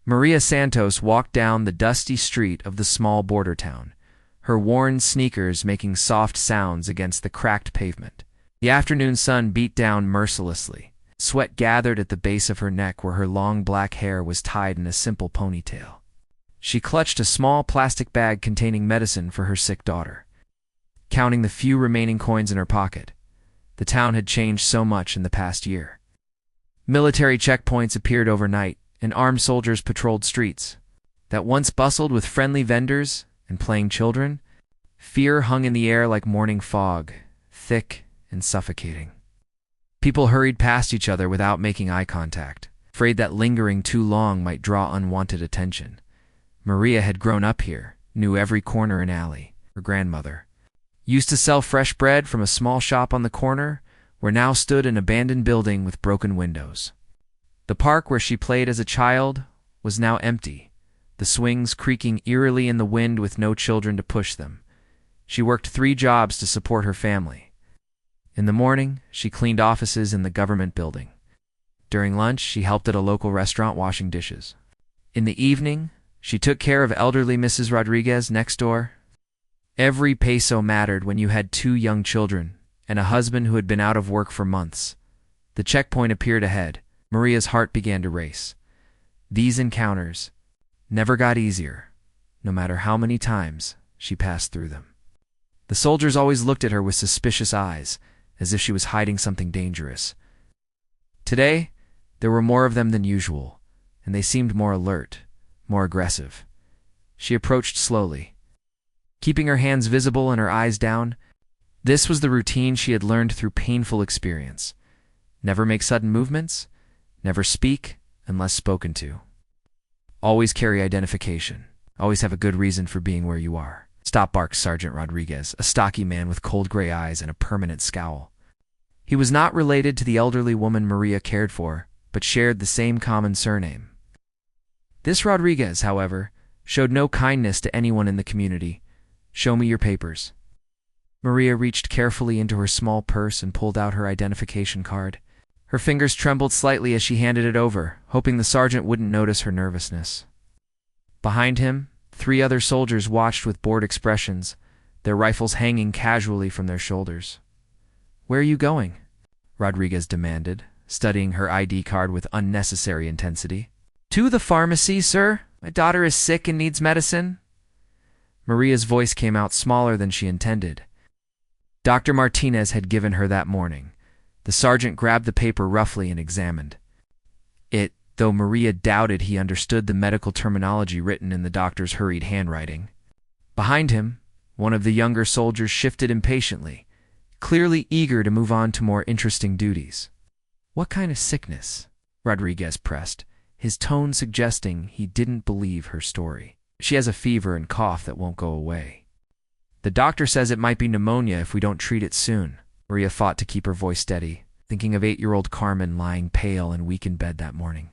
Maria Santos walked down the dusty street of the small border town, her worn sneakers making soft sounds against the cracked pavement. The afternoon sun beat down mercilessly. Sweat gathered at the base of her neck where her long black hair was tied in a simple ponytail. She clutched a small plastic bag containing medicine for her sick daughter, counting the few remaining coins in her pocket. The town had changed so much in the past year. Military checkpoints appeared overnight, and armed soldiers patrolled streets that once bustled with friendly vendors and playing children. Fear hung in the air like morning fog, thick and suffocating. People hurried past each other without making eye contact, afraid that lingering too long might draw unwanted attention. Maria had grown up here, knew every corner and alley. Her grandmother used to sell fresh bread from a small shop on the corner, where now stood an abandoned building with broken windows. The park where she played as a child was now empty, the swings creaking eerily in the wind with no children to push them. She worked 3 jobs to support her family. In the morning, she cleaned offices in the government building. During lunch, she helped at a local restaurant washing dishes. In the evening, she took care of elderly Mrs. Rodriguez next door. Every peso mattered when you had 2 young children and a husband who had been out of work for months. The checkpoint appeared ahead. Maria's heart began to race. These encounters never got easier, no matter how many times she passed through them. The soldiers always looked at her with suspicious eyes, as if she was hiding something dangerous. Today, there were more of them than usual, and they seemed more alert, more aggressive. She approached slowly, keeping her hands visible and her eyes down. This was the routine she had learned through painful experience. Never make sudden movements, never speak unless spoken to. Always carry identification. Always have a good reason for being where you are. Stop, barked Sergeant Rodriguez, a stocky man with cold gray eyes and a permanent scowl. He was not related to the elderly woman Maria cared for, but shared the same common surname. This Rodriguez, however, showed no kindness to anyone in the community. Show me your papers. Maria reached carefully into her small purse and pulled out her identification card. Her fingers trembled slightly as she handed it over, hoping the sergeant wouldn't notice her nervousness. Behind him, 3 other soldiers watched with bored expressions, their rifles hanging casually from their shoulders. "Where are you going?" Rodriguez demanded, studying her ID card with unnecessary intensity. "To the pharmacy, sir. My daughter is sick and needs medicine." Maria's voice came out smaller than she intended. Dr. Martinez had given her that morning. The sergeant grabbed the paper roughly and examined it, though Maria doubted he understood the medical terminology written in the doctor's hurried handwriting. Behind him, one of the younger soldiers shifted impatiently, clearly eager to move on to more interesting duties. "What kind of sickness?" Rodriguez pressed, his tone suggesting he didn't believe her story. "She has a fever and cough that won't go away. The doctor says it might be pneumonia if we don't treat it soon." Maria fought to keep her voice steady, thinking of 8-year-old Carmen lying pale and weak in bed that morning.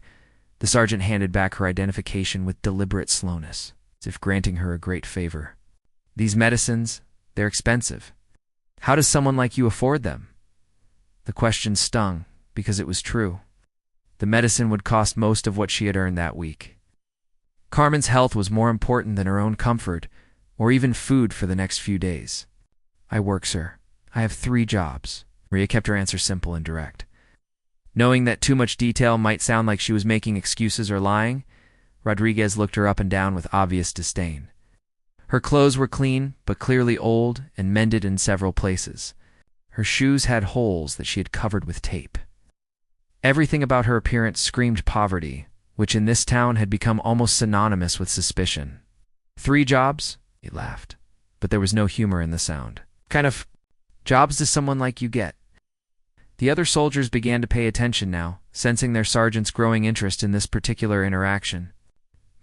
The sergeant handed back her identification with deliberate slowness, as if granting her a great favor. "These medicines, they're expensive. How does someone like you afford them?" The question stung, because it was true. The medicine would cost most of what she had earned that week. Carmen's health was more important than her own comfort, or even food for the next few days. "I work, sir. I have 3 jobs." Maria kept her answer simple and direct. Knowing that too much detail might sound like she was making excuses or lying, Rodriguez looked her up and down with obvious disdain. Her clothes were clean, but clearly old and mended in several places. Her shoes had holes that she had covered with tape. Everything about her appearance screamed poverty, which in this town had become almost synonymous with suspicion. 3 jobs? He laughed, but there was no humor in the sound. "Kind of jobs does someone like you get?" The other soldiers began to pay attention now, sensing their sergeant's growing interest in this particular interaction.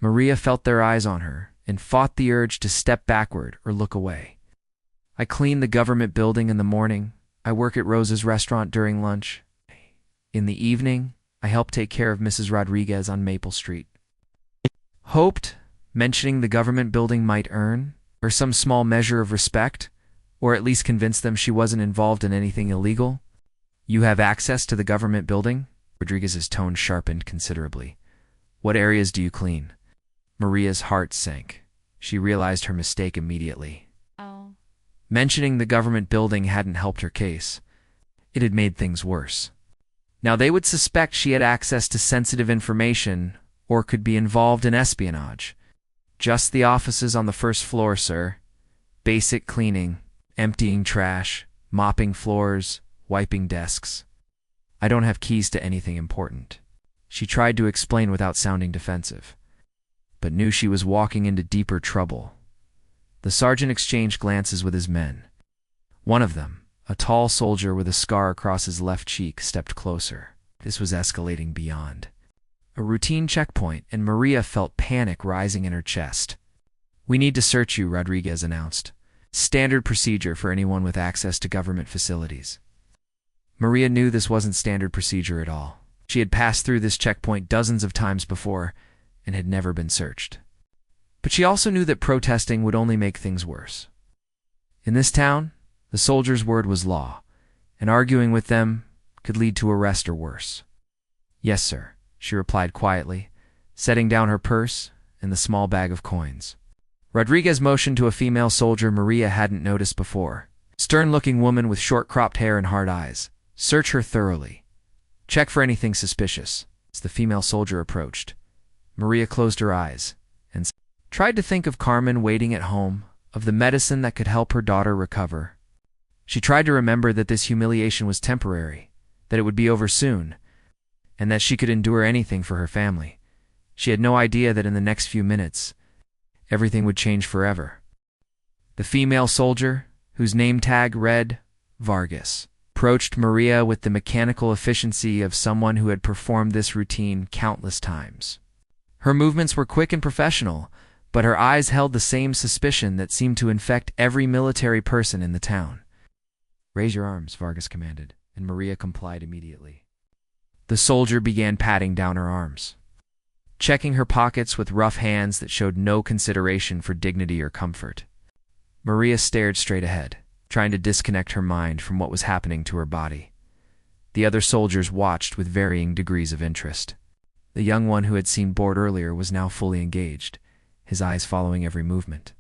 Maria felt their eyes on her and fought the urge to step backward or look away. "I clean the government building in the morning. I work at Rosa's restaurant during lunch. In the evening, I help take care of Mrs. Rodriguez on Maple Street." Hoped mentioning the government building might earn her some small measure of respect, or at least convince them she wasn't involved in anything illegal. "You have access to the government building?" Rodriguez's tone sharpened considerably. What areas do you clean? Maria's heart sank. She realized her mistake immediately. Oh, Mentioning the government building hadn't helped her case. It had made things worse. Now they would suspect she had access to sensitive information or could be involved in espionage. Just the offices on the first floor, sir. Basic cleaning, emptying trash, mopping floors, wiping desks. I don't have keys to anything important. She tried to explain without sounding defensive, but knew she was walking into deeper trouble. The sergeant exchanged glances with his men. One of them, a tall soldier with a scar across his left cheek, stepped closer. This was escalating beyond a routine checkpoint, and Maria felt panic rising in her chest. "We need to search you," Rodriguez announced. "Standard procedure for anyone with access to government facilities." Maria knew this wasn't standard procedure at all. She had passed through this checkpoint dozens of times before and had never been searched. But she also knew that protesting would only make things worse. In this town, the soldier's word was law, and arguing with them could lead to arrest or worse. "Yes, sir," she replied quietly, setting down her purse and the small bag of coins. Rodriguez motioned to a female soldier Maria hadn't noticed before. Stern-looking woman with short-cropped hair and hard eyes. "Search her thoroughly. Check for anything suspicious." As the female soldier approached, Maria closed her eyes and tried to think of Carmen waiting at home, of the medicine that could help her daughter recover. She tried to remember that this humiliation was temporary, that it would be over soon, and that she could endure anything for her family. She had no idea that in the next few minutes, everything would change forever. The female soldier, whose name tag read Vargas, approached Maria with the mechanical efficiency of someone who had performed this routine countless times. Her movements were quick and professional, but her eyes held the same suspicion that seemed to infect every military person in the town. "Raise your arms," Vargas commanded, and Maria complied immediately. The soldier began patting down her arms, checking her pockets with rough hands that showed no consideration for dignity or comfort. Maria stared straight ahead, trying to disconnect her mind from what was happening to her body. The other soldiers watched with varying degrees of interest. The young one who had seemed bored earlier was now fully engaged, his eyes following every movement.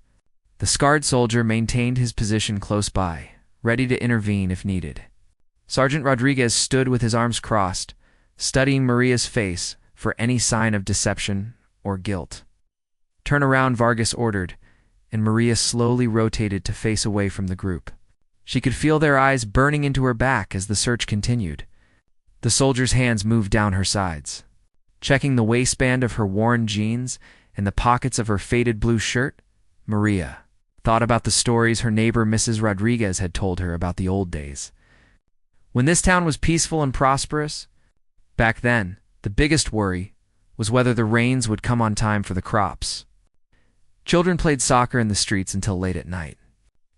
The scarred soldier maintained his position close by, ready to intervene if needed. Sergeant Rodriguez stood with his arms crossed, studying Maria's face for any sign of deception or guilt. "Turn around," Vargas ordered, and Maria slowly rotated to face away from the group. She could feel their eyes burning into her back as the search continued. The soldier's hands moved down her sides, checking the waistband of her worn jeans and the pockets of her faded blue shirt. Maria thought about the stories her neighbor Mrs. Rodriguez had told her about the old days, when this town was peaceful and prosperous. Back then, the biggest worry was whether the rains would come on time for the crops. Children played soccer in the streets until late at night,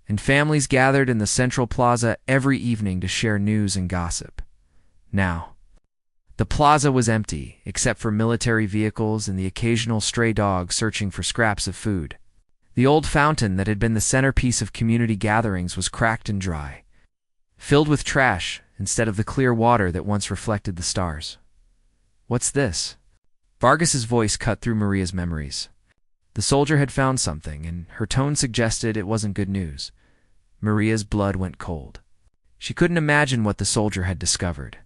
and families gathered in the central plaza every evening to share news and gossip. Now, the plaza was empty, except for military vehicles and the occasional stray dog searching for scraps of food. The old fountain that had been the centerpiece of community gatherings was cracked and dry, filled with trash instead of the clear water that once reflected the stars. "What's this?" Vargas's voice cut through Maria's memories. The soldier had found something, and her tone suggested it wasn't good news. Maria's blood went cold. She couldn't imagine what the soldier had discovered.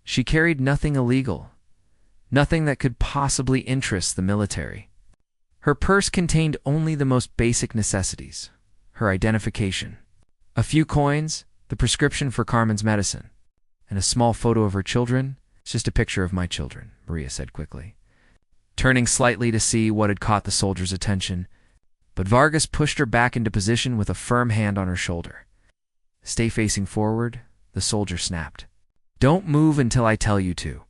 She carried nothing illegal, nothing that could possibly interest the military. Her purse contained only the most basic necessities: her identification, a few coins, the prescription for Carmen's medicine, and a small photo of her children. "It's just a picture of my children," Maria said quickly, turning slightly to see what had caught the soldier's attention. But Vargas pushed her back into position with a firm hand on her shoulder. "Stay facing forward," the soldier snapped. "Don't move until I tell you to."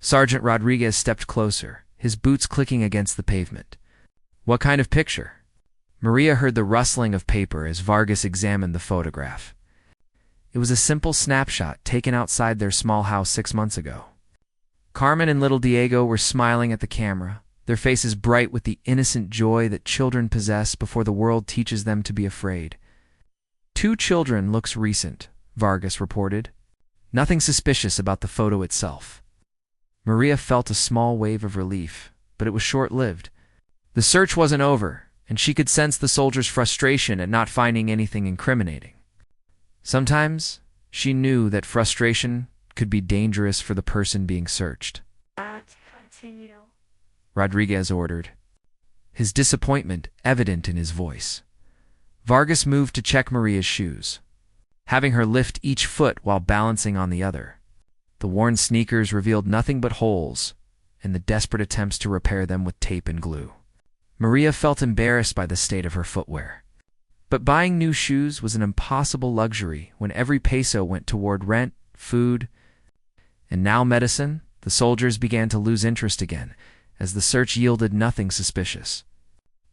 Sergeant Rodriguez stepped closer, his boots clicking against the pavement. "What kind of picture?" Maria heard the rustling of paper as Vargas examined the photograph. It was a simple snapshot taken outside their small house 6 months ago. Carmen and little Diego were smiling at the camera, their faces bright with the innocent joy that children possess before the world teaches them to be afraid. "2 children looks recent," Vargas reported. "Nothing suspicious about the photo itself." Maria felt a small wave of relief, but it was short-lived. The search wasn't over, and she could sense the soldier's frustration at not finding anything incriminating. Sometimes, she knew that frustration could be dangerous for the person being searched. Continue. Rodriguez ordered, his disappointment evident in his voice. Vargas moved to check Maria's shoes, having her lift each foot while balancing on the other. The worn sneakers revealed nothing but holes, and the desperate attempts to repair them with tape and glue. Maria felt embarrassed by the state of her footwear. But buying new shoes was an impossible luxury when every peso went toward rent, food, and now medicine. The soldiers began to lose interest again, as the search yielded nothing suspicious.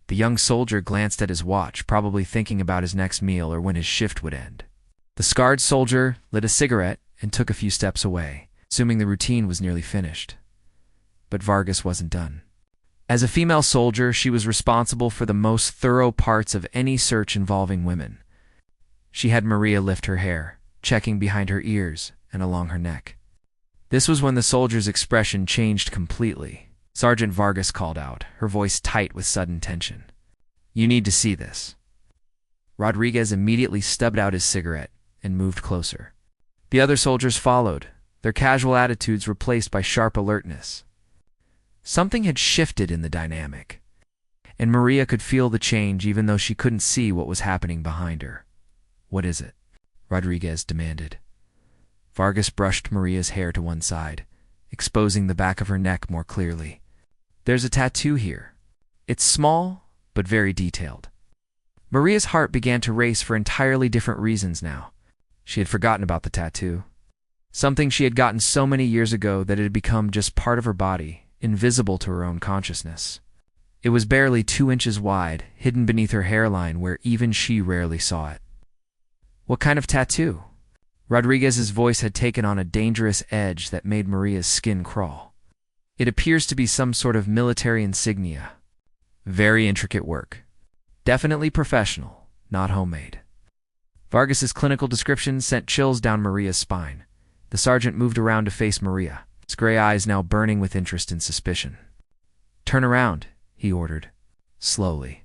The young soldier glanced at his watch, probably thinking about his next meal or when his shift would end. The scarred soldier lit a cigarette and took a few steps away, assuming the routine was nearly finished. But Vargas wasn't done. As a female soldier, she was responsible for the most thorough parts of any search involving women. She had Maria lift her hair, checking behind her ears and along her neck. This was when the soldier's expression changed completely. Sergeant Vargas called out, her voice tight with sudden tension. "You need to see this." Rodriguez immediately stubbed out his cigarette and moved closer. The other soldiers followed, their casual attitudes replaced by sharp alertness. Something had shifted in the dynamic, and Maria could feel the change even though she couldn't see what was happening behind her. "What is it?" Rodriguez demanded. Vargas brushed Maria's hair to one side, exposing the back of her neck more clearly. "There's a tattoo here. It's small, but very detailed." Maria's heart began to race for entirely different reasons now. She had forgotten about the tattoo. Something she had gotten so many years ago that it had become just part of her body, invisible to her own consciousness. It was barely 2 inches wide, hidden beneath her hairline where even she rarely saw it. "What kind of tattoo?" Rodriguez's voice had taken on a dangerous edge that made Maria's skin crawl. "It appears to be some sort of military insignia. Very intricate work. Definitely professional, not homemade." Vargas's clinical description sent chills down Maria's spine. The sergeant moved around to face Maria, his gray eyes now burning with interest and suspicion. "Turn around," he ordered, slowly.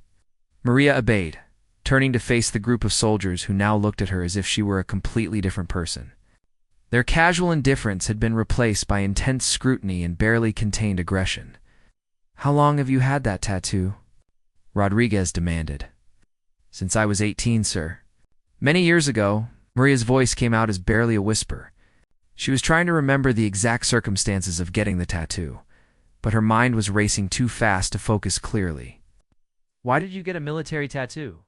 Maria obeyed, turning to face the group of soldiers who now looked at her as if she were a completely different person. Their casual indifference had been replaced by intense scrutiny and barely contained aggression. "How long have you had that tattoo?" Rodriguez demanded. "Since I was 18, sir." Many years ago, Maria's voice came out as barely a whisper. She was trying to remember the exact circumstances of getting the tattoo, but her mind was racing too fast to focus clearly. "Why did you get a military tattoo?"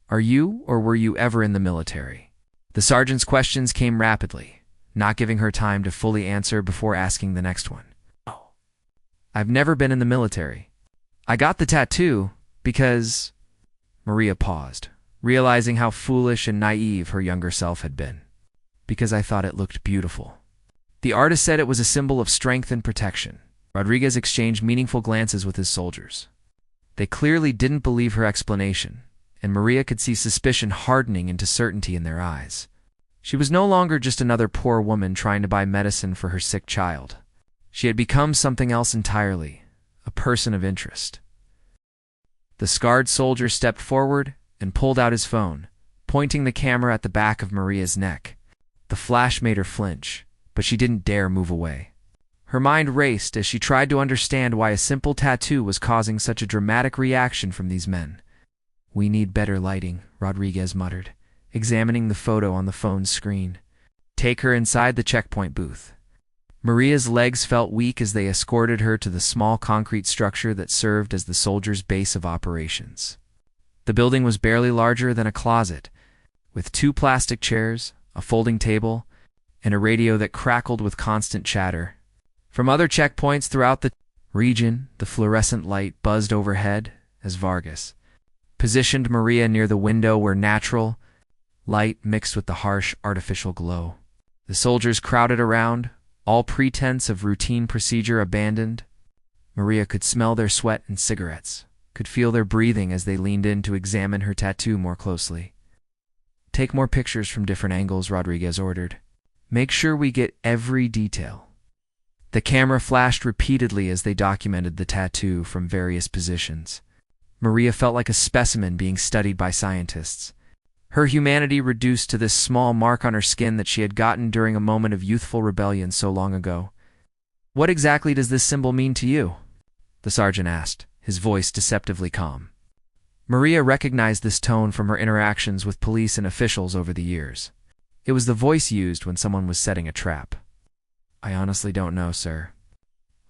"Are you or were you ever in the military?" The sergeant's questions came rapidly, not giving her time to fully answer before asking the next one. "Oh, I've never been in the military. I got the tattoo because—" Maria paused, realizing how foolish and naive her younger self had been. "Because I thought it looked beautiful." The artist said it was a symbol of strength and protection. Rodriguez exchanged meaningful glances with his soldiers. They clearly didn't believe her explanation, and Maria could see suspicion hardening into certainty in their eyes. She was no longer just another poor woman trying to buy medicine for her sick child. She had become something else entirely, a person of interest. The scarred soldier stepped forward and pulled out his phone, pointing the camera at the back of Maria's neck. The flash made her flinch, but she didn't dare move away. Her mind raced as she tried to understand why a simple tattoo was causing such a dramatic reaction from these men. "We need better lighting," Rodriguez muttered, examining the photo on the phone's screen. "Take her inside the checkpoint booth." Maria's legs felt weak as they escorted her to the small concrete structure that served as the soldiers' base of operations. The building was barely larger than a closet, with 2 plastic chairs, a folding table, and a radio that crackled with constant chatter. From other checkpoints throughout the region, the fluorescent light buzzed overhead as Vargas positioned Maria near the window where natural light mixed with the harsh artificial glow. The soldiers crowded around, all pretense of routine procedure abandoned. Maria could smell their sweat and cigarettes, could feel their breathing as they leaned in to examine her tattoo more closely. "Take more pictures from different angles," Rodriguez ordered. "Make sure we get every detail." The camera flashed repeatedly as they documented the tattoo from various positions. Maria felt like a specimen being studied by scientists. Her humanity reduced to this small mark on her skin that she had gotten during a moment of youthful rebellion so long ago. "What exactly does this symbol mean to you?" the sergeant asked, his voice deceptively calm. Maria recognized this tone from her interactions with police and officials over the years. It was the voice used when someone was setting a trap. "I honestly don't know, sir.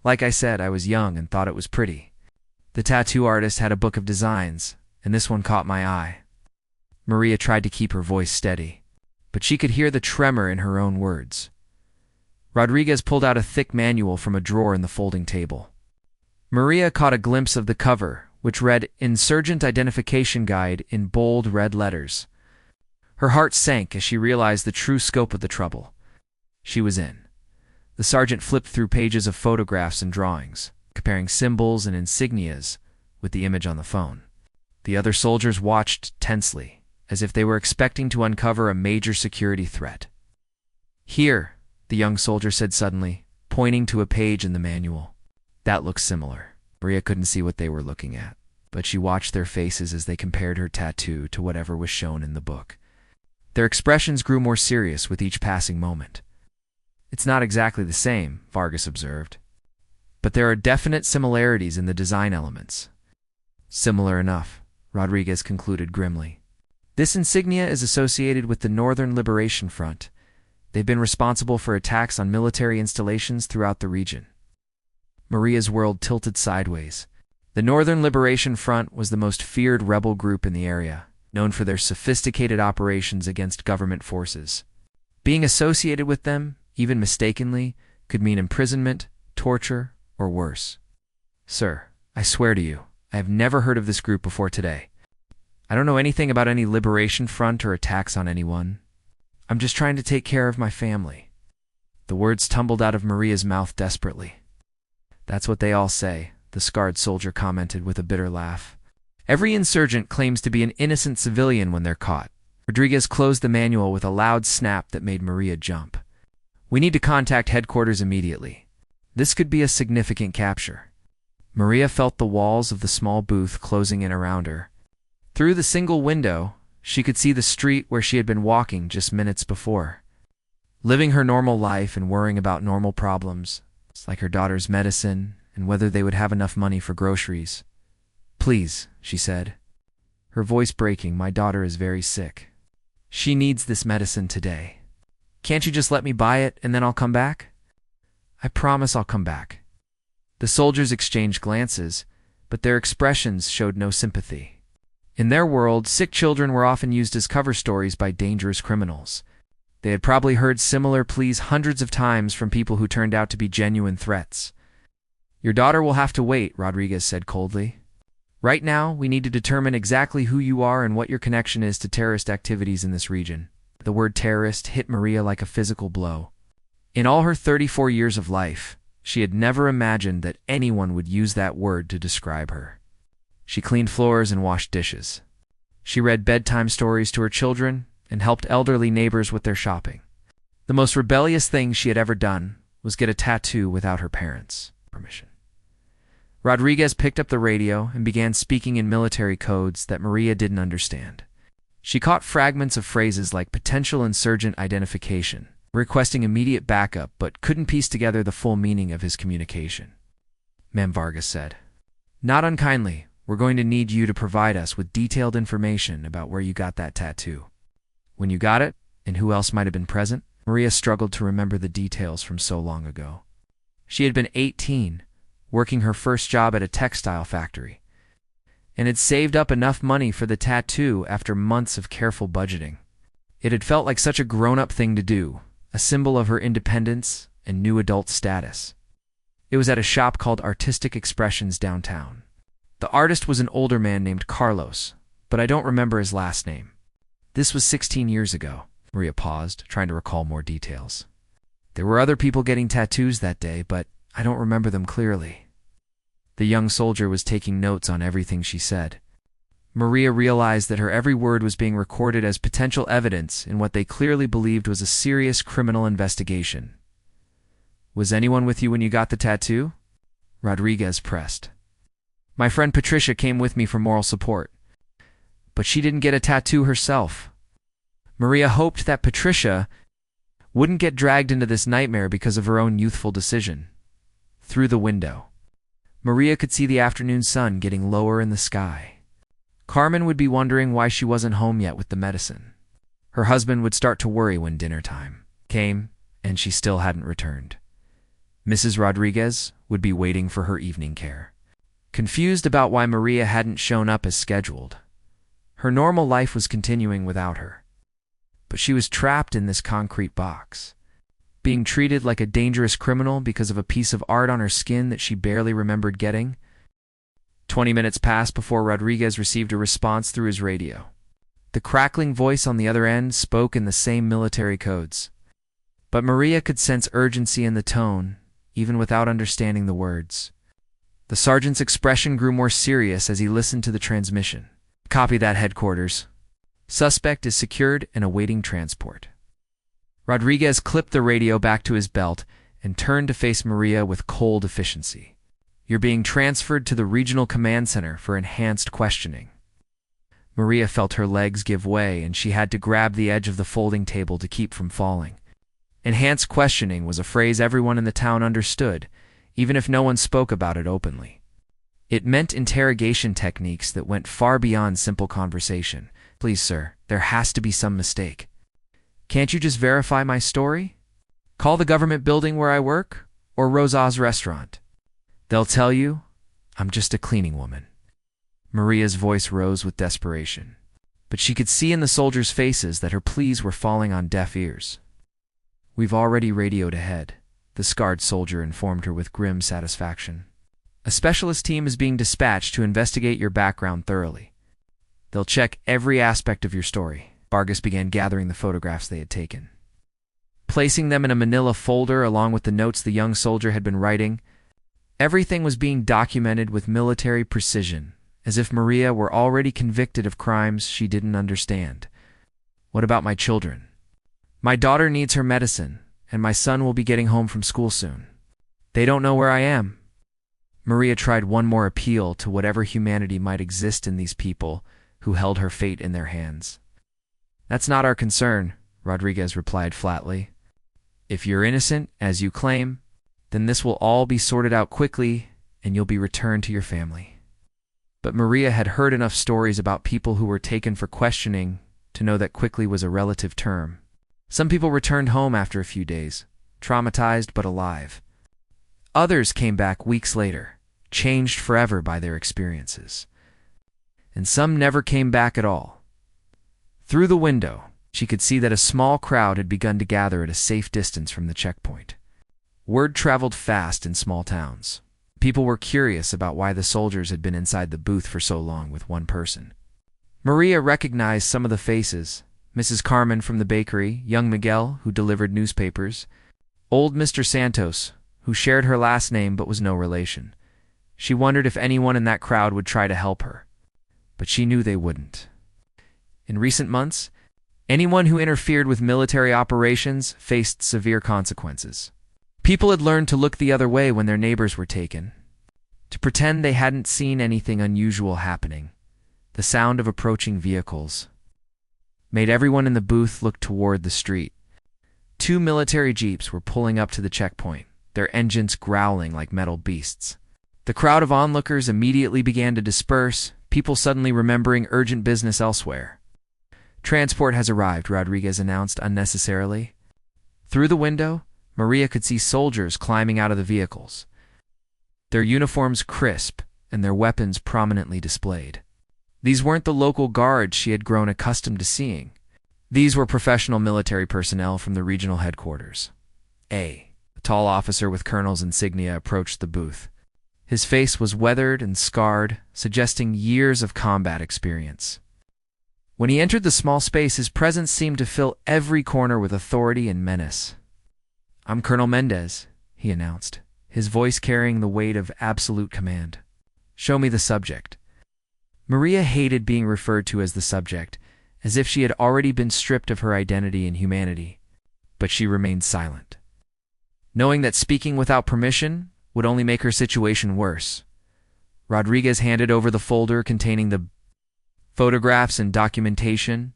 Like I said, I was young and thought it was pretty. The tattoo artist had a book of designs, and this one caught my eye." Maria tried to keep her voice steady, but she could hear the tremor in her own words. Rodriguez pulled out a thick manual from a drawer in the folding table. Maria caught a glimpse of the cover, which read "Insurgent Identification Guide" in bold red letters. Her heart sank as she realized the true scope of the trouble. She was in. The sergeant flipped through pages of photographs and drawings, comparing symbols and insignias with the image on the phone. The other soldiers watched tensely, as if they were expecting to uncover a major security threat. "Here," the young soldier said suddenly, pointing to a page in the manual. "That looks similar." Maria couldn't see what they were looking at, but she watched their faces as they compared her tattoo to whatever was shown in the book. Their expressions grew more serious with each passing moment. "It's not exactly the same," Vargas observed, "but there are definite similarities in the design elements." "Similar enough," Rodriguez concluded grimly. "This insignia is associated with the Northern Liberation Front. They've been responsible for attacks on military installations throughout the region." Maria's world tilted sideways. The Northern Liberation Front was the most feared rebel group in the area, known for their sophisticated operations against government forces. Being associated with them, even mistakenly, could mean imprisonment, torture, or worse. "Sir, I swear to you, I have never heard of this group before today. I don't know anything about any Liberation Front or attacks on anyone. I'm just trying to take care of my family." The words tumbled out of Maria's mouth desperately. "That's what they all say," the scarred soldier commented with a bitter laugh. "Every insurgent claims to be an innocent civilian when they're caught." Rodriguez closed the manual with a loud snap that made Maria jump. "We need to contact headquarters immediately. This could be a significant capture." Maria felt the walls of the small booth closing in around her. Through the single window, she could see the street where she had been walking just minutes before. Living her normal life and worrying about normal problems, like her daughter's medicine and whether they would have enough money for groceries. "Please," she said, her voice breaking, "my daughter is very sick. She needs this medicine today. Can't you just let me buy it and then I'll come back?" "I promise I'll come back." The soldiers exchanged glances, but their expressions showed no sympathy. In their world, sick children were often used as cover stories by dangerous criminals. They had probably heard similar pleas hundreds of times from people who turned out to be genuine threats. "Your daughter will have to wait," Rodriguez said coldly. "Right now, we need to determine exactly who you are and what your connection is to terrorist activities in this region." The word terrorist hit Maria like a physical blow. In all her 34 years of life, she had never imagined that anyone would use that word to describe her. She cleaned floors and washed dishes. She read bedtime stories to her children and helped elderly neighbors with their shopping. The most rebellious thing she had ever done was get a tattoo without her parents' permission. Rodriguez picked up the radio and began speaking in military codes that Maria didn't understand. She caught fragments of phrases like potential insurgent identification, requesting immediate backup, but couldn't piece together the full meaning of his communication. "Ma'am," Vargas said, "not unkindly, we're going to need you to provide us with detailed information about where you got that tattoo. When you got it, and who else might have been present." Maria struggled to remember the details from so long ago. She had been 18, working her first job at a textile factory, and had saved up enough money for the tattoo after months of careful budgeting. It had felt like such a grown-up thing to do, a symbol of her independence and new adult status. It was at a shop called Artistic Expressions downtown. The artist was an older man named Carlos, but I don't remember his last name. This was 16 years ago. Maria paused, trying to recall more details. There were other people getting tattoos that day, but I don't remember them clearly. The young soldier was taking notes on everything she said. Maria realized that her every word was being recorded as potential evidence in what they clearly believed was a serious criminal investigation. Was anyone with you when you got the tattoo? Rodriguez pressed. My friend Patricia came with me for moral support. But she didn't get a tattoo herself. Maria hoped that Patricia wouldn't get dragged into this nightmare because of her own youthful decision. Through the window, Maria could see the afternoon sun getting lower in the sky. Carmen would be wondering why she wasn't home yet with the medicine. Her husband would start to worry when dinner time came, and she still hadn't returned. Mrs. Rodriguez would be waiting for her evening care, confused about why Maria hadn't shown up as scheduled. Her normal life was continuing without her. But she was trapped in this concrete box, being treated like a dangerous criminal because of a piece of art on her skin that she barely remembered getting. 20 minutes passed before Rodriguez received a response through his radio. The crackling voice on the other end spoke in the same military codes. But Maria could sense urgency in the tone, even without understanding the words. The sergeant's expression grew more serious as he listened to the transmission. Copy that, headquarters. Suspect is secured and awaiting transport. Rodriguez clipped the radio back to his belt and turned to face Maria with cold efficiency. You're being transferred to the regional command center for enhanced questioning. Maria felt her legs give way and she had to grab the edge of the folding table to keep from falling. Enhanced questioning was a phrase everyone in the town understood, even if no one spoke about it openly. It meant interrogation techniques that went far beyond simple conversation. Please, sir, there has to be some mistake. Can't you just verify my story? Call the government building where I work, or Rosa's restaurant. They'll tell you, I'm just a cleaning woman. Maria's voice rose with desperation, but she could see in the soldiers' faces that her pleas were falling on deaf ears. We've already radioed ahead, the scarred soldier informed her with grim satisfaction. A specialist team is being dispatched to investigate your background thoroughly. They'll check every aspect of your story. Vargas began gathering the photographs they had taken, placing them in a manila folder along with the notes the young soldier had been writing. Everything was being documented with military precision, as if Maria were already convicted of crimes she didn't understand. What about my children? My daughter needs her medicine, and my son will be getting home from school soon. They don't know where I am. Maria tried one more appeal to whatever humanity might exist in these people who held her fate in their hands. That's not our concern, Rodriguez replied flatly. If you're innocent, as you claim, then this will all be sorted out quickly and you'll be returned to your family. But Maria had heard enough stories about people who were taken for questioning to know that quickly was a relative term. Some people returned home after a few days, traumatized but alive. Others came back weeks later, changed forever by their experiences. And some never came back at all. Through the window, she could see that a small crowd had begun to gather at a safe distance from the checkpoint. Word traveled fast in small towns. People were curious about why the soldiers had been inside the booth for so long with one person. Maria recognized some of the faces: Mrs. Carmen from the bakery, young Miguel, who delivered newspapers, old Mr. Santos, who shared her last name but was no relation. She wondered if anyone in that crowd would try to help her, but she knew they wouldn't. In recent months, anyone who interfered with military operations faced severe consequences. People had learned to look the other way when their neighbors were taken, to pretend they hadn't seen anything unusual happening. The sound of approaching vehicles made everyone in the booth look toward the street. 2 military jeeps were pulling up to the checkpoint, their engines growling like metal beasts. The crowd of onlookers immediately began to disperse, people suddenly remembering urgent business elsewhere. Transport has arrived, Rodriguez announced unnecessarily. Through the window, Maria could see soldiers climbing out of the vehicles, their uniforms crisp and their weapons prominently displayed. These weren't the local guards she had grown accustomed to seeing. These were professional military personnel from the regional headquarters. A tall officer with colonel's insignia approached the booth. His face was weathered and scarred, suggesting years of combat experience. When he entered the small space, his presence seemed to fill every corner with authority and menace. "I'm Colonel Mendez," he announced, his voice carrying the weight of absolute command. "Show me the subject." Maria hated being referred to as the subject, as if she had already been stripped of her identity and humanity, but she remained silent. knowing that speaking without permission would only make her situation worse. Rodriguez handed over the folder containing the photographs and documentation.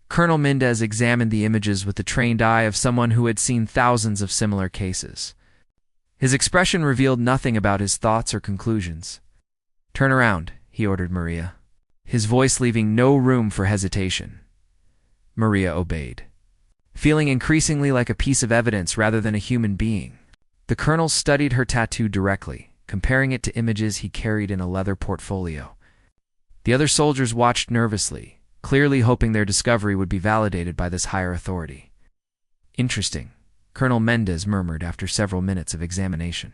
Colonel Mendez examined the images with the trained eye of someone who had seen thousands of similar cases. His expression revealed nothing about his thoughts or conclusions. "Turn around," he ordered Maria, his voice leaving no room for hesitation. Maria obeyed, feeling increasingly like a piece of evidence rather than a human being. The colonel studied her tattoo directly, comparing it to images he carried in a leather portfolio. The other soldiers watched nervously, clearly hoping their discovery would be validated by this higher authority. "Interesting," Colonel Mendez murmured after several minutes of examination.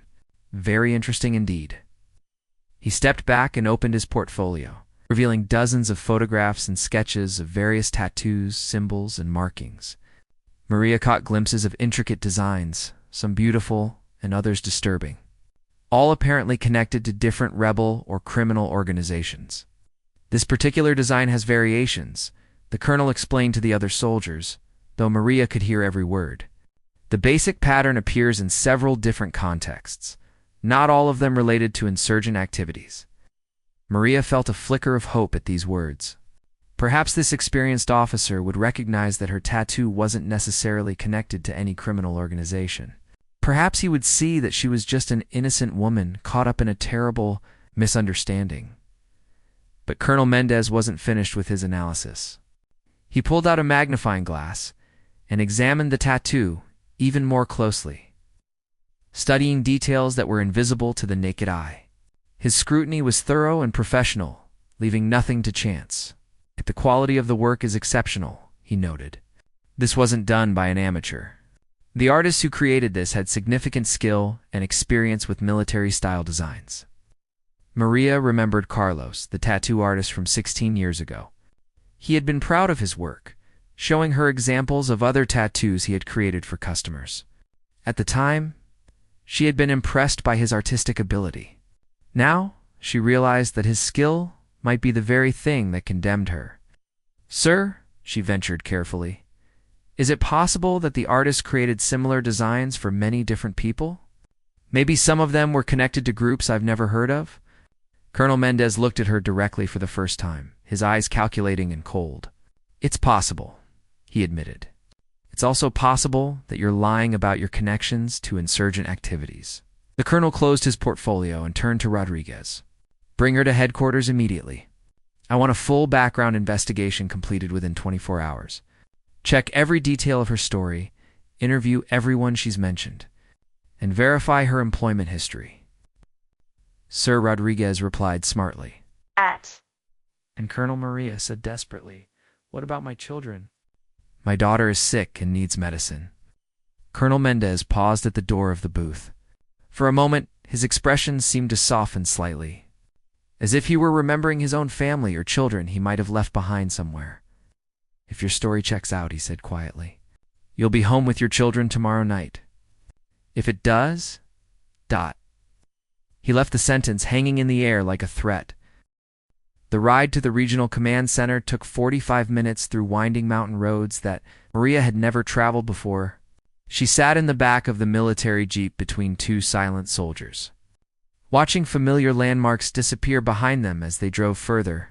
"Very interesting indeed." He stepped back and opened his portfolio, revealing dozens of photographs and sketches of various tattoos, symbols, and markings. Maria caught glimpses of intricate designs, some beautiful and others disturbing, all apparently connected to different rebel or criminal organizations. "This particular design has variations," the colonel explained to the other soldiers, though Maria could hear every word. "The basic pattern appears in several different contexts, not all of them related to insurgent activities." Maria felt a flicker of hope at these words. Perhaps this experienced officer would recognize that her tattoo wasn't necessarily connected to any criminal organization. Perhaps he would see that she was just an innocent woman caught up in a terrible misunderstanding. But Colonel Mendez wasn't finished with his analysis. He pulled out a magnifying glass and examined the tattoo even more closely, studying details that were invisible to the naked eye. His scrutiny was thorough and professional, leaving nothing to chance. "The quality of the work is exceptional," he noted. "This wasn't done by an amateur. The artists who created this had significant skill and experience with military-style designs." Maria remembered Carlos, the tattoo artist from 16 years ago. He had been proud of his work, showing her examples of other tattoos he had created for customers. At the time, she had been impressed by his artistic ability. Now, she realized that his skill might be the very thing that condemned her. "Sir," she ventured carefully, "is it possible that the artist created similar designs for many different people? Maybe some of them were connected to groups I've never heard of?" Colonel Mendez looked at her directly for the first time, his eyes calculating and cold. "It's possible," he admitted. "It's also possible that you're lying about your connections to insurgent activities." The colonel closed his portfolio and turned to Rodriguez. "Bring her to headquarters immediately. I want a full background investigation completed within 24 hours. Check every detail of her story, interview everyone she's mentioned, and verify her employment history." Sir, Rodriguez replied smartly. And Colonel Maria said desperately, "What about my children?" "My daughter is sick and needs medicine." Colonel Mendez paused at the door of the booth. For a moment, his expression seemed to soften slightly, as if he were remembering his own family or children he might have left behind somewhere. "If your story checks out," he said quietly, "you'll be home with your children tomorrow night. If it does, ... He left the sentence hanging in the air like a threat. The ride to the regional command center took 45 minutes through winding mountain roads that Maria had never traveled before. She sat in the back of the military jeep between two silent soldiers, watching familiar landmarks disappear behind them as they drove further.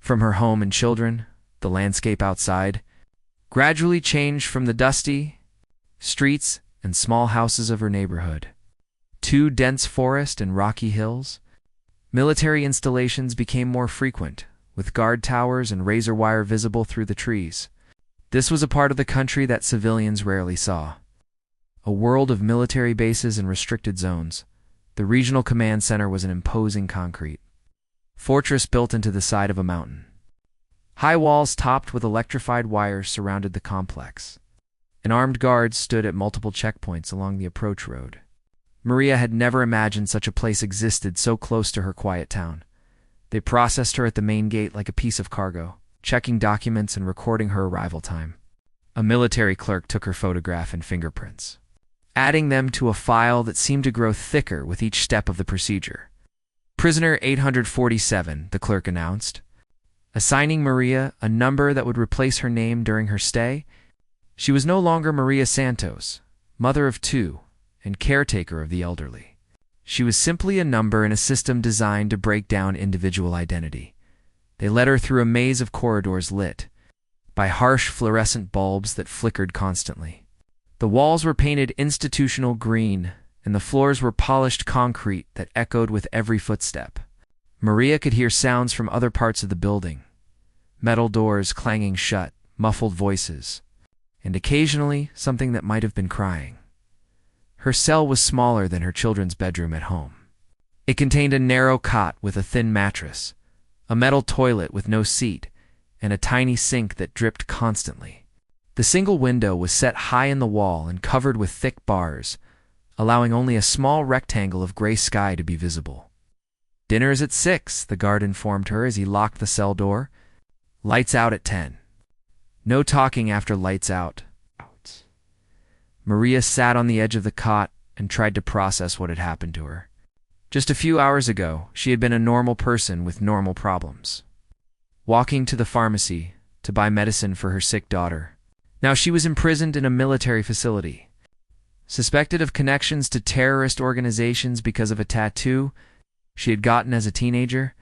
From her home and children, the landscape outside gradually changed from the dusty streets and small houses of her neighborhood to dense forest and rocky hills. Military installations became more frequent, with guard towers and razor wire visible through the trees. This was a part of the country that civilians rarely saw. A world of military bases and restricted zones. The regional command center was an imposing concrete fortress built into the side of a mountain. High walls topped with electrified wires surrounded the complex, and armed guards stood at multiple checkpoints along the approach road. Maria had never imagined such a place existed so close to her quiet town. They processed her at the main gate like a piece of cargo, checking documents and recording her arrival time. A military clerk took her photograph and fingerprints, adding them to a file that seemed to grow thicker with each step of the procedure. "Prisoner 847, the clerk announced, assigning Maria a number that would replace her name during her stay. She was no longer Maria Santos, mother of two, and caretaker of the elderly. She was simply a number in a system designed to break down individual identity. They led her through a maze of corridors lit by harsh fluorescent bulbs that flickered constantly. The walls were painted institutional green, and the floors were polished concrete that echoed with every footstep. Maria could hear sounds from other parts of the building, metal doors clanging shut, muffled voices, and occasionally something that might have been crying. Her cell was smaller than her children's bedroom at home. It contained a narrow cot with a thin mattress, a metal toilet with no seat, and a tiny sink that dripped constantly. The single window was set high in the wall and covered with thick bars, allowing only a small rectangle of gray sky to be visible. "Dinner's at 6, the guard informed her as he locked the cell door. "Lights out at 10. No talking after lights out." Maria sat on the edge of the cot and tried to process what had happened to her. Just a few hours ago, she had been a normal person with normal problems, walking to the pharmacy to buy medicine for her sick daughter. Now she was imprisoned in a military facility, suspected of connections to terrorist organizations because of a tattoo she had gotten as a teenager.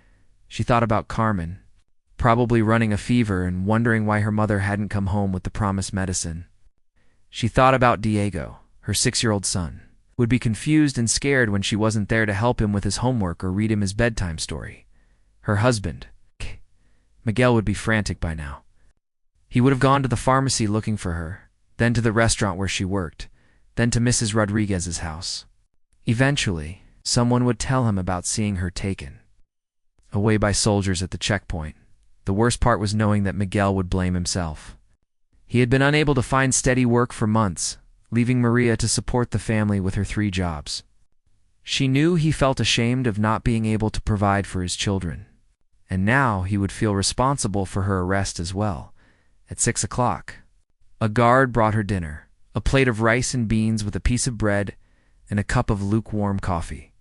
She thought about Carmen, probably running a fever and wondering why her mother hadn't come home with the promised medicine. She thought about Diego, her 6-year-old son, who would be confused and scared when she wasn't there to help him with his homework or read him his bedtime story. Her husband, Miguel, would be frantic by now. He would have gone to the pharmacy looking for her, then to the restaurant where she worked, then to Mrs. Rodriguez's house. Eventually, someone would tell him about seeing her taken away by soldiers at the checkpoint. The worst part was knowing that Miguel would blame himself. He had been unable to find steady work for months, leaving Maria to support the family with her 3 jobs. She knew he felt ashamed of not being able to provide for his children, and now he would feel responsible for her arrest as well. At 6 o'clock, a guard brought her dinner, a plate of rice and beans with a piece of bread and a cup of lukewarm coffee.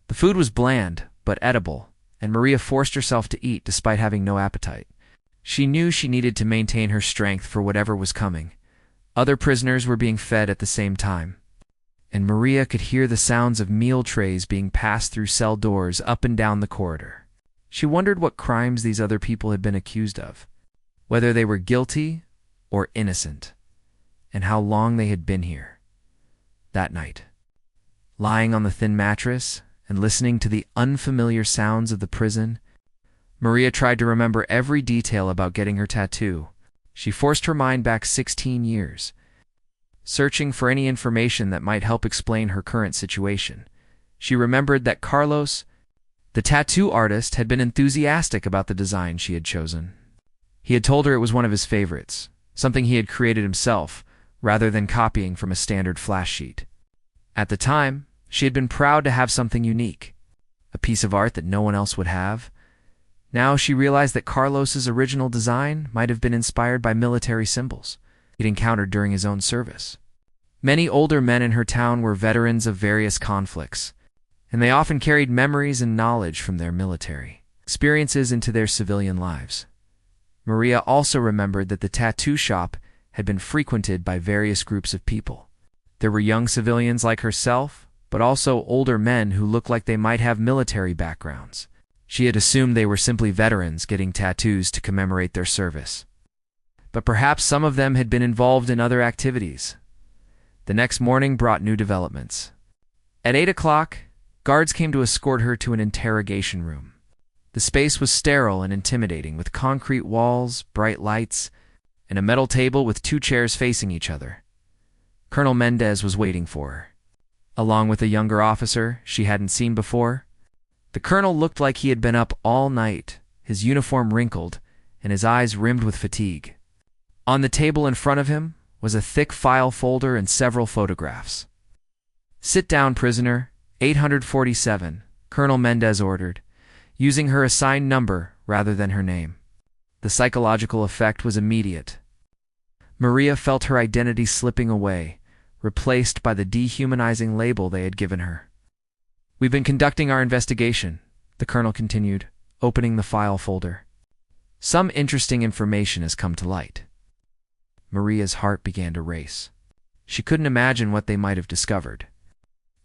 The food was bland, but edible, and Maria forced herself to eat despite having no appetite. She knew she needed to maintain her strength for whatever was coming. Other prisoners were being fed at the same time, and Maria could hear the sounds of meal trays being passed through cell doors up and down the corridor. She wondered what crimes these other people had been accused of, whether they were guilty or innocent, and how long they had been here. That night, lying on the thin mattress and listening to the unfamiliar sounds of the prison, Maria tried to remember every detail about getting her tattoo. She forced her mind back 16 years, searching for any information that might help explain her current situation. She remembered that Carlos, the tattoo artist, had been enthusiastic about the design she had chosen. He had told her it was one of his favorites, something he had created himself, rather than copying from a standard flash sheet. At the time, she had been proud to have something unique, a piece of art that no one else would have. Now she realized that Carlos's original design might have been inspired by military symbols he'd encountered during his own service. Many older men in her town were veterans of various conflicts, and they often carried memories and knowledge from their military experiences into their civilian lives. Maria also remembered that the tattoo shop had been frequented by various groups of people. There were young civilians like herself, but also older men who looked like they might have military backgrounds. She had assumed they were simply veterans getting tattoos to commemorate their service. But perhaps some of them had been involved in other activities. The next morning brought new developments. At 8 o'clock, guards came to escort her to an interrogation room. The space was sterile and intimidating, with concrete walls, bright lights, and a metal table with 2 chairs facing each other. Colonel Mendez was waiting for her, along with a younger officer she hadn't seen before. The colonel looked like he had been up all night, his uniform wrinkled, and his eyes rimmed with fatigue. On the table in front of him was a thick file folder and several photographs. "Sit down, prisoner, 847, Colonel Mendez ordered, using her assigned number rather than her name. The psychological effect was immediate. Maria felt her identity slipping away, replaced by the dehumanizing label they had given her. "We've been conducting our investigation," the colonel continued, opening the file folder. "Some interesting information has come to light." Maria's heart began to race. She couldn't imagine what they might have discovered.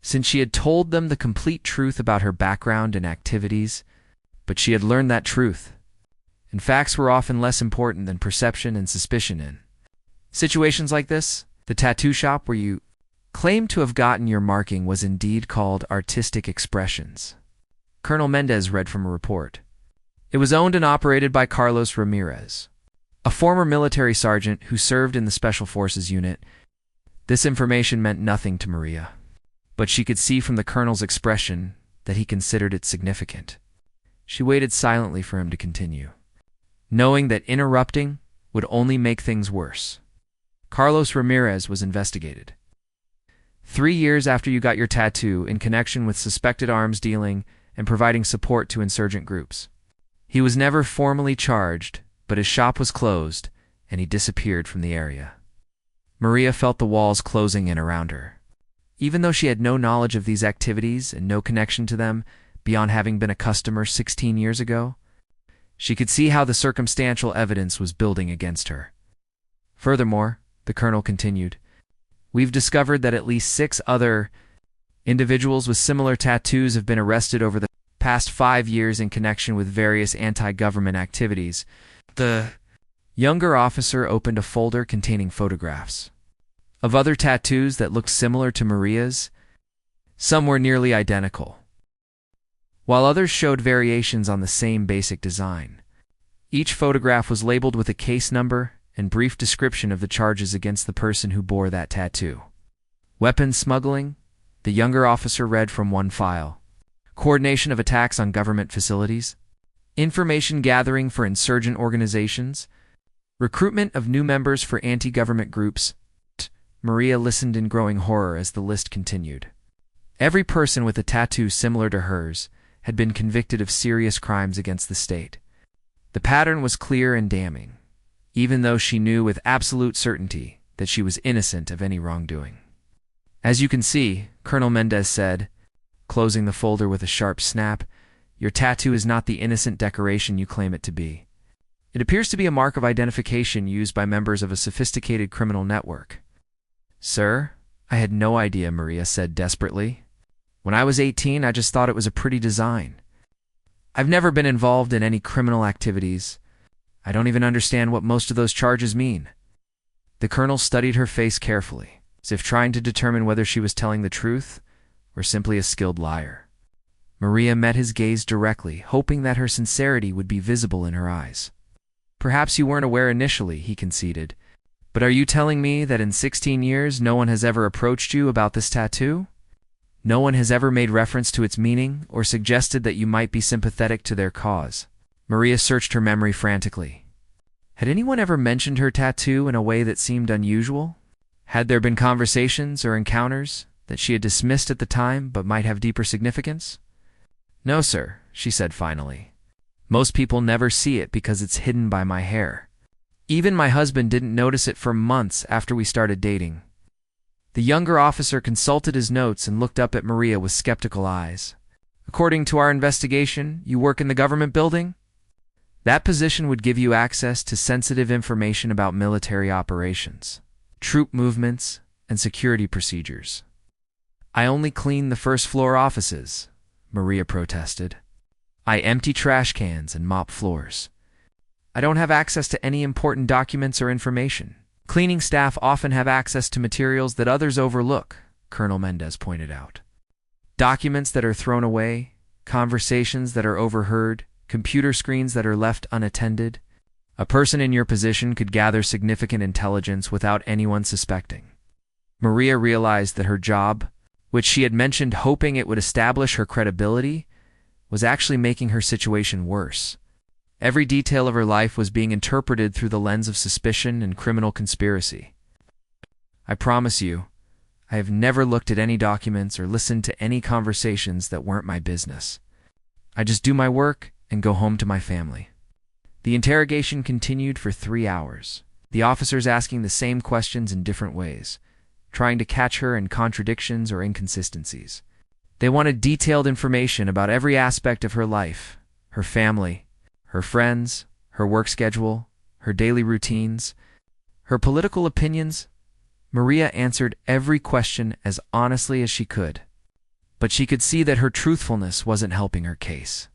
since she had told them the complete truth about her background and activities, but she had learned that truth, and facts were often less important than perception and suspicion in situations like this. The tattoo shop where you claimed to have gotten your marking was indeed called Artistic Expressions. Colonel Mendez read from a report. It was owned and operated by Carlos Ramirez, a former military sergeant who served in the Special Forces unit. This information meant nothing to Maria, but she could see from the colonel's expression that he considered it significant. She waited silently for him to continue, knowing that interrupting would only make things worse. Carlos Ramirez was investigated 3 years after you got your tattoo in connection with suspected arms dealing and providing support to insurgent groups. He was never formally charged, but his shop was closed and he disappeared from the area. Maria felt the walls closing in around her. Even though she had no knowledge of these activities and no connection to them beyond having been a customer 16 years ago, she could see how the circumstantial evidence was building against her. Furthermore, the colonel continued, we've discovered that at least 6 other individuals with similar tattoos have been arrested over the past 5 years in connection with various anti-government activities. The younger officer opened a folder containing photographs of other tattoos that looked similar to Maria's. Some were nearly identical, while others showed variations on the same basic design. Each photograph was labeled with a case number and brief description of the charges against the person who bore that tattoo. Weapons smuggling, the younger officer read from one file. Coordination of attacks on government facilities. Information gathering for insurgent organizations. Recruitment of new members for anti-government groups. Maria listened in growing horror as the list continued. Every person with a tattoo similar to hers had been convicted of serious crimes against the state. The pattern was clear and damning, even though she knew with absolute certainty that she was innocent of any wrongdoing. As you can see, Colonel Mendez said, closing the folder with a sharp snap, your tattoo is not the innocent decoration you claim it to be. It appears to be a mark of identification used by members of a sophisticated criminal network. Sir, I had no idea, Maria said desperately. When I was 18, I just thought it was a pretty design. I've never been involved in any criminal activities. I don't even understand what most of those charges mean. The colonel studied her face carefully, as if trying to determine whether she was telling the truth or simply a skilled liar. Maria met his gaze directly, hoping that her sincerity would be visible in her eyes. Perhaps you weren't aware initially, he conceded, but are you telling me that in 16 years no one has ever approached you about this tattoo? No one has ever made reference to its meaning or suggested that you might be sympathetic to their cause? Maria searched her memory frantically. Had anyone ever mentioned her tattoo in a way that seemed unusual? Had there been conversations or encounters that she had dismissed at the time but might have deeper significance? No, sir, she said finally. Most people never see it because it's hidden by my hair. Even my husband didn't notice it for months after we started dating. The younger officer consulted his notes and looked up at Maria with skeptical eyes. According to our investigation, you work in the government building? That position would give you access to sensitive information about military operations, troop movements, and security procedures. I only clean the first-floor offices, Maria protested. I empty trash cans and mop floors. I don't have access to any important documents or information. Cleaning staff often have access to materials that others overlook, Colonel Mendez pointed out. Documents that are thrown away, conversations that are overheard, computer screens that are left unattended. A person in your position could gather significant intelligence without anyone suspecting. Maria realized that her job, which she had mentioned hoping it would establish her credibility, was actually making her situation worse. Every detail of her life was being interpreted through the lens of suspicion and criminal conspiracy. I promise you, I have never looked at any documents or listened to any conversations that weren't my business. I just do my work and go home to my family. The interrogation continued for 3 hours, the officers asking the same questions in different ways, trying to catch her in contradictions or inconsistencies. They wanted detailed information about every aspect of her life, her family, her friends, her work schedule, her daily routines, her political opinions. Maria answered every question as honestly as she could. but she could see that her truthfulness wasn't helping her case.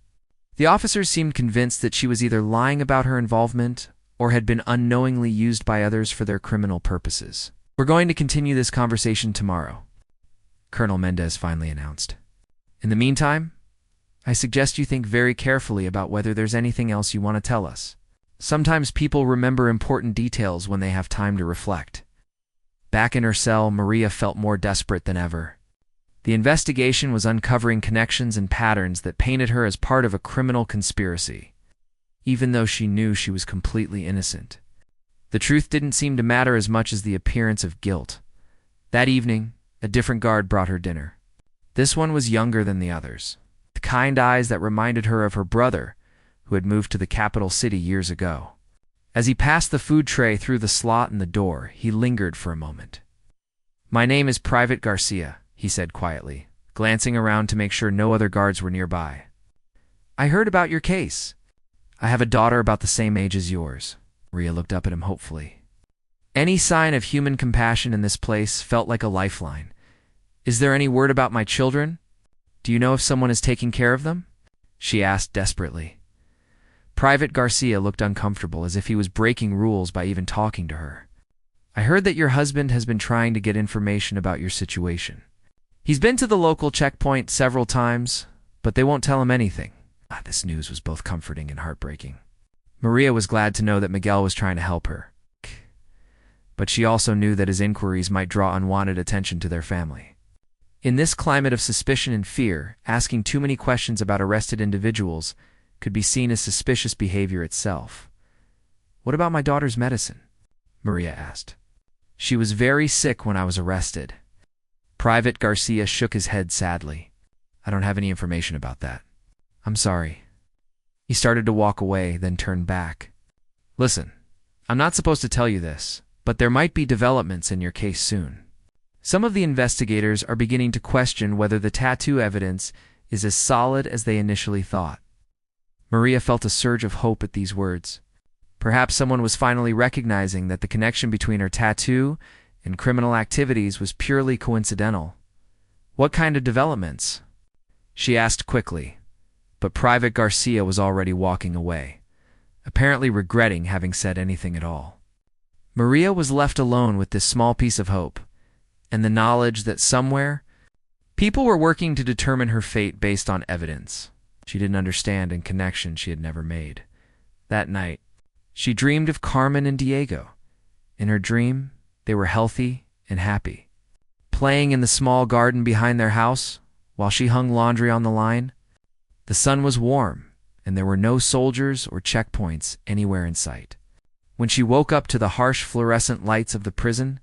The officers seemed convinced that she was either lying about her involvement or had been unknowingly used by others for their criminal purposes. "We're going to continue this conversation tomorrow," Colonel Mendez finally announced. "In the meantime, I suggest you think very carefully about whether there's anything else you want to tell us. Sometimes people remember important details when they have time to reflect." Back in her cell, Maria felt more desperate than ever. The investigation was uncovering connections and patterns that painted her as part of a criminal conspiracy, even though she knew she was completely innocent. The truth didn't seem to matter as much as the appearance of guilt. That evening, a different guard brought her dinner. This one was younger than the others, with kind eyes that reminded her of her brother, who had moved to the capital city years ago. As he passed the food tray through the slot in the door, he lingered for a moment. "My name is Private Garcia," he said quietly, glancing around to make sure no other guards were nearby. "I heard about your case. I have a daughter about the same age as yours." Maria looked up at him hopefully. Any sign of human compassion in this place felt like a lifeline. "Is there any word about my children? Do you know if someone is taking care of them?" she asked desperately. Private Garcia looked uncomfortable, as if he was breaking rules by even talking to her. "I heard that your husband has been trying to get information about your situation. He's been to the local checkpoint several times, but they won't tell him anything." This news was both comforting and heartbreaking. Maria was glad to know that Miguel was trying to help her, but she also knew that his inquiries might draw unwanted attention to their family. In this climate of suspicion and fear, asking too many questions about arrested individuals could be seen as suspicious behavior itself. "What about my daughter's medicine?" Maria asked. "She was very sick when I was arrested." Private Garcia shook his head sadly. "I don't have any information about that. I'm sorry." He started to walk away, then turned back. "Listen, I'm not supposed to tell you this, but there might be developments in your case soon. Some of the investigators are beginning to question whether the tattoo evidence is as solid as they initially thought." Maria felt a surge of hope at these words. Perhaps someone was finally recognizing that the connection between her tattoo and criminal activities was purely coincidental. "What kind of developments?" she asked quickly, but Private Garcia was already walking away, apparently regretting having said anything at all. Maria was left alone with this small piece of hope, and the knowledge that somewhere, people were working to determine her fate based on evidence she didn't understand and connections she had never made. That night, she dreamed of Carmen and Diego. In her dream, they were healthy and happy, playing in the small garden behind their house while she hung laundry on the line. The sun was warm, and there were no soldiers or checkpoints anywhere in sight. When she woke up to the harsh fluorescent lights of the prison,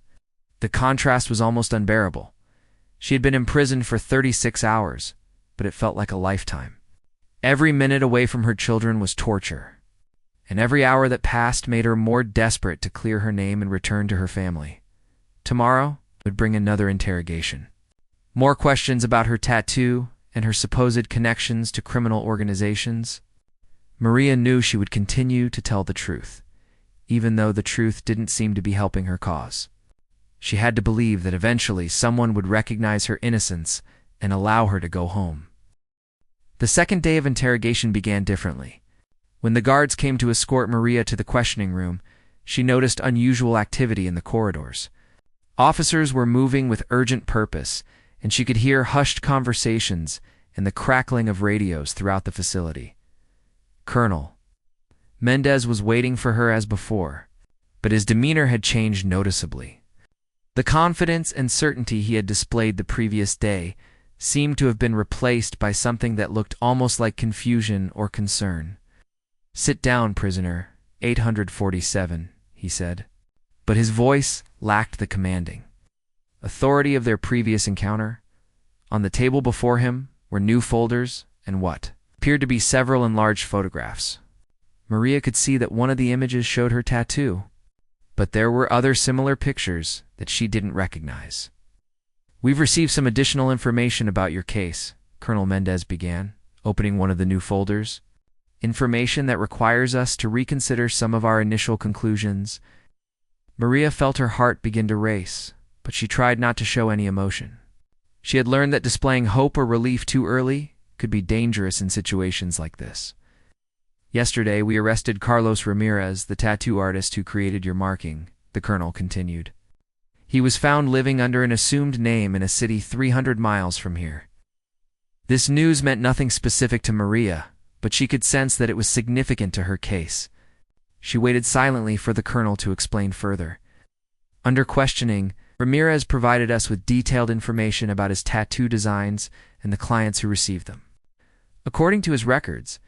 the contrast was almost unbearable. She had been imprisoned for 36 hours, but it felt like a lifetime. Every minute away from her children was torture, and every hour that passed made her more desperate to clear her name and return to her family. Tomorrow would bring another interrogation. More questions about her tattoo and her supposed connections to criminal organizations. Maria knew she would continue to tell the truth, even though the truth didn't seem to be helping her cause. She had to believe that eventually someone would recognize her innocence and allow her to go home. The second day of interrogation began differently. When the guards came to escort Maria to the questioning room, she noticed unusual activity in the corridors. Officers were moving with urgent purpose, and she could hear hushed conversations and the crackling of radios throughout the facility. Colonel Mendez was waiting for her as before, but his demeanor had changed noticeably. The confidence and certainty he had displayed the previous day seemed to have been replaced by something that looked almost like confusion or concern. "Sit down, prisoner 847, he said, but his voice lacked the commanding authority of their previous encounter. On the table before him were new folders and what appeared to be several enlarged photographs. Maria could see that one of the images showed her tattoo, but there were other similar pictures that she didn't recognize. "We've received some additional information about your case," Colonel Mendez began, opening one of the new folders. "Information that requires us to reconsider some of our initial conclusions." Maria felt her heart begin to race, but she tried not to show any emotion. She had learned that displaying hope or relief too early could be dangerous in situations like this. Yesterday, we arrested Carlos Ramirez, the tattoo artist who created your marking, the colonel continued. He was found living under an assumed name in a city 300 miles from here. This news meant nothing specific to Maria, but she could sense that it was significant to her case. She waited silently for the colonel to explain further. Under questioning, Ramirez provided us with detailed information about his tattoo designs and the clients who received them. According to his records,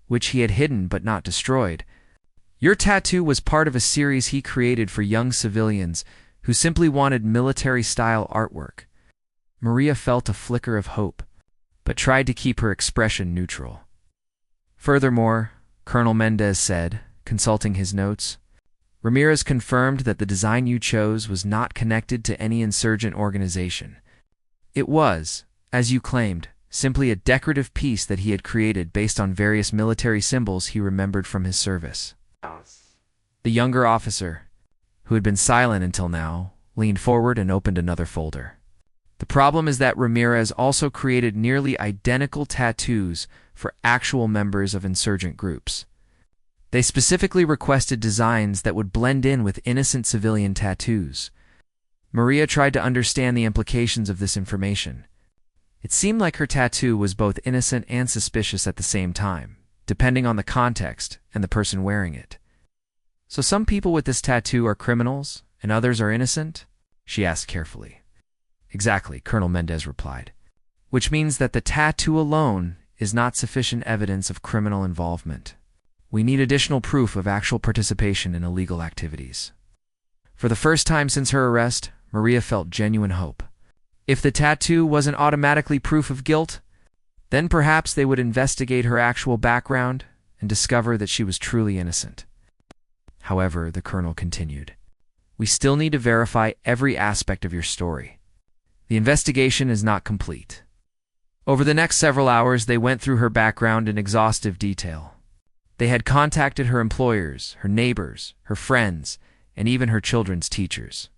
which he had hidden but not destroyed, your tattoo was part of a series he created for young civilians who simply wanted military-style artwork. Maria felt a flicker of hope, but tried to keep her expression neutral. Furthermore, Colonel Mendez said, consulting his notes, Ramirez confirmed that the design you chose was not connected to any insurgent organization. It was, as you claimed, simply a decorative piece that he had created based on various military symbols he remembered from his service. The younger officer, who had been silent until now, leaned forward and opened another folder. The problem is that Ramirez also created nearly identical tattoos for actual members of insurgent groups. They specifically requested designs that would blend in with innocent civilian tattoos. Maria tried to understand the implications of this information. It seemed like her tattoo was both innocent and suspicious at the same time, depending on the context and the person wearing it. So some people with this tattoo are criminals, and others are innocent? She asked carefully. Exactly, Colonel Mendez replied. Which means that the tattoo alone is not sufficient evidence of criminal involvement. We need additional proof of actual participation in illegal activities. For the first time since her arrest, Maria felt genuine hope. If the tattoo wasn't automatically proof of guilt, then perhaps they would investigate her actual background and discover that she was truly innocent. However, the colonel continued, we still need to verify every aspect of your story. The investigation is not complete. Over the next several hours, they went through her background in exhaustive detail. They had contacted her employers, her neighbors, her friends, and even her children's teachers.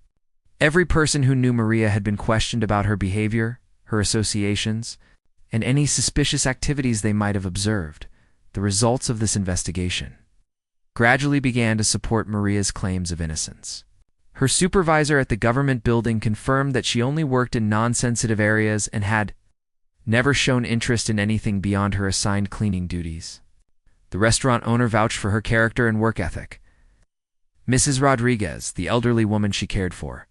Every person who knew Maria had been questioned about her behavior, her associations, and any suspicious activities they might have observed. The results of this investigation gradually began to support Maria's claims of innocence. Her supervisor at the government building confirmed that she only worked in non-sensitive areas and had never shown interest in anything beyond her assigned cleaning duties. The restaurant owner vouched for her character and work ethic. Mrs. Rodriguez, the elderly woman she cared for,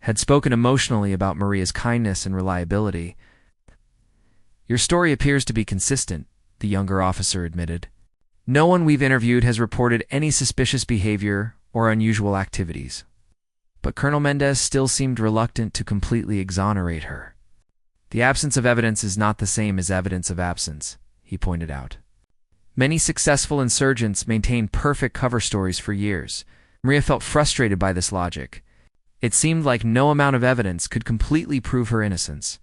had spoken emotionally about Maria's kindness and reliability. Your story appears to be consistent, the younger officer admitted. No one we've interviewed has reported any suspicious behavior or unusual activities. But Colonel Mendez still seemed reluctant to completely exonerate her. The absence of evidence is not the same as evidence of absence, he pointed out. Many successful insurgents maintained perfect cover stories for years. Maria felt frustrated by this logic. It seemed like no amount of evidence could completely prove her innocence,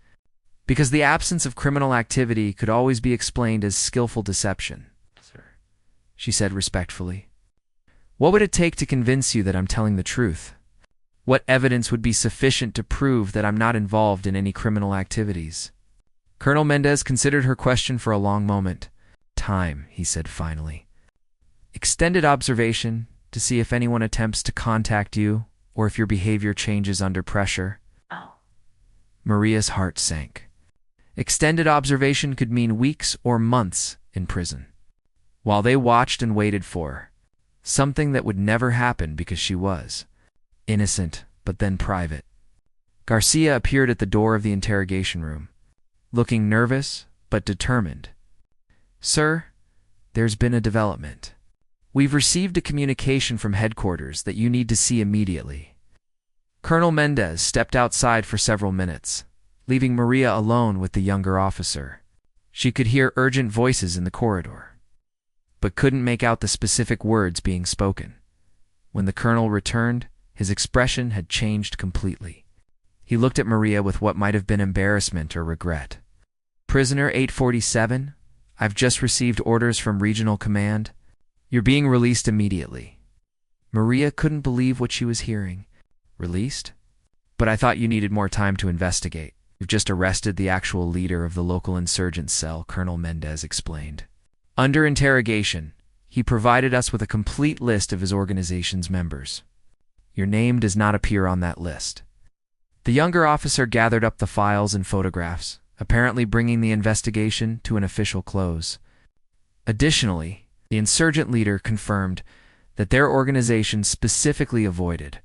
because the absence of criminal activity could always be explained as skillful deception. She said respectfully. What would it take to convince you that I'm telling the truth? What evidence would be sufficient to prove that I'm not involved in any criminal activities? Colonel Mendez considered her question for a long moment. Time, he said finally. Extended observation to see if anyone attempts to contact you or if your behavior changes under pressure. Maria's heart sank. Extended observation could mean weeks or months in prison, while they watched and waited for something that would never happen because she was innocent, but then private. Garcia appeared at the door of the interrogation room, looking nervous but determined. Sir, there's been a development. We've received a communication from headquarters that you need to see immediately. Colonel Mendez stepped outside for several minutes, leaving Maria alone with the younger officer. She could hear urgent voices in the corridor, but couldn't make out the specific words being spoken. When the colonel returned, his expression had changed completely. He looked at Maria with what might have been embarrassment or regret. Prisoner 847, I've just received orders from Regional Command. You're being released immediately. Maria couldn't believe what she was hearing. Released? But I thought you needed more time to investigate. We've just arrested the actual leader of the local insurgent cell, Colonel Mendez explained. Under interrogation, he provided us with a complete list of his organization's members. Your name does not appear on that list. The younger officer gathered up the files and photographs, apparently bringing the investigation to an official close. Additionally, the insurgent leader confirmed that their organization specifically avoided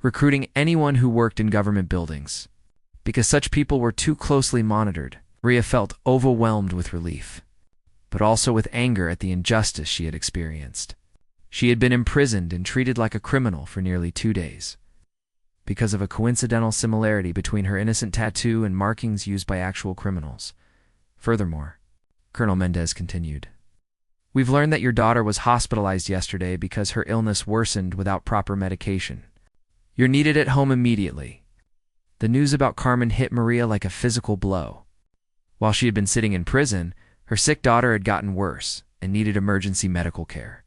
recruiting anyone who worked in government buildings. Because such people were too closely monitored, Maria felt overwhelmed with relief, but also with anger at the injustice she had experienced. She had been imprisoned and treated like a criminal for nearly 2 days, because of a coincidental similarity between her innocent tattoo and markings used by actual criminals. Furthermore, Colonel Mendez continued, we've learned that your daughter was hospitalized yesterday because her illness worsened without proper medication. You're needed at home immediately. The news about Carmen hit Maria like a physical blow. While she had been sitting in prison, her sick daughter had gotten worse and needed emergency medical care.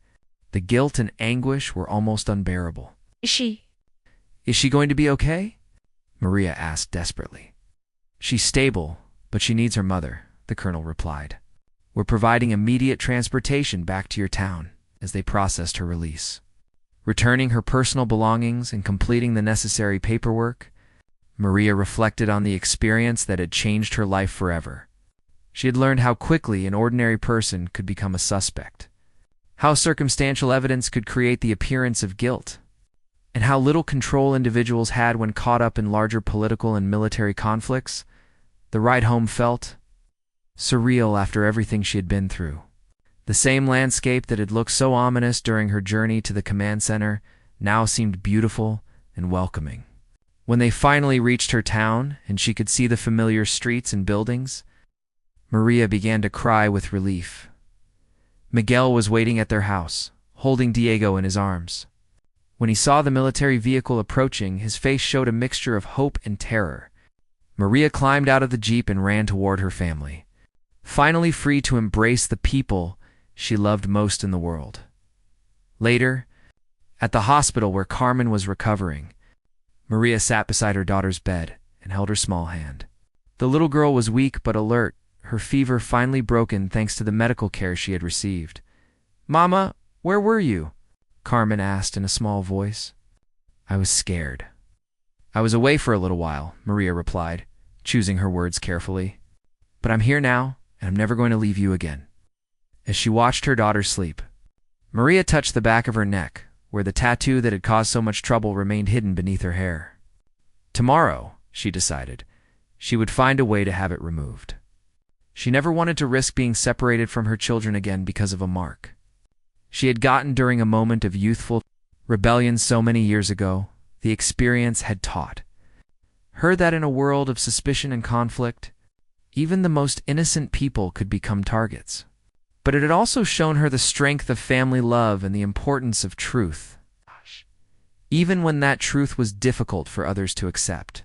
The guilt and anguish were almost unbearable. Is she going to be okay? Maria asked desperately. She's stable, but she needs her mother, the colonel replied. We're providing immediate transportation back to your town as they processed her release. Returning her personal belongings and completing the necessary paperwork, Maria reflected on the experience that had changed her life forever. She had learned how quickly an ordinary person could become a suspect, how circumstantial evidence could create the appearance of guilt, and how little control individuals had when caught up in larger political and military conflicts. The ride home felt surreal after everything she had been through. The same landscape that had looked so ominous during her journey to the command center now seemed beautiful and welcoming. When they finally reached her town and she could see the familiar streets and buildings, Maria began to cry with relief. Miguel was waiting at their house, holding Diego in his arms. When he saw the military vehicle approaching, his face showed a mixture of hope and terror. Maria climbed out of the jeep and ran toward her family, finally free to embrace the people she loved most in the world. Later, at the hospital where Carmen was recovering, Maria sat beside her daughter's bed and held her small hand. The little girl was weak but alert, her fever finally broken thanks to the medical care she had received. "Mama, where were you?" Carmen asked in a small voice. "I was scared. I was away for a little while," Maria replied, choosing her words carefully. "But I'm here now, and I'm never going to leave you again." As she watched her daughter sleep, Maria touched the back of her neck, where the tattoo that had caused so much trouble remained hidden beneath her hair. Tomorrow, she decided, she would find a way to have it removed. She never wanted to risk being separated from her children again because of a mark she had gotten during a moment of youthful rebellion so many years ago. The experience had taught her that in a world of suspicion and conflict, even the most innocent people could become targets. But it had also shown her the strength of family love and the importance of truth, even when that truth was difficult for others to accept.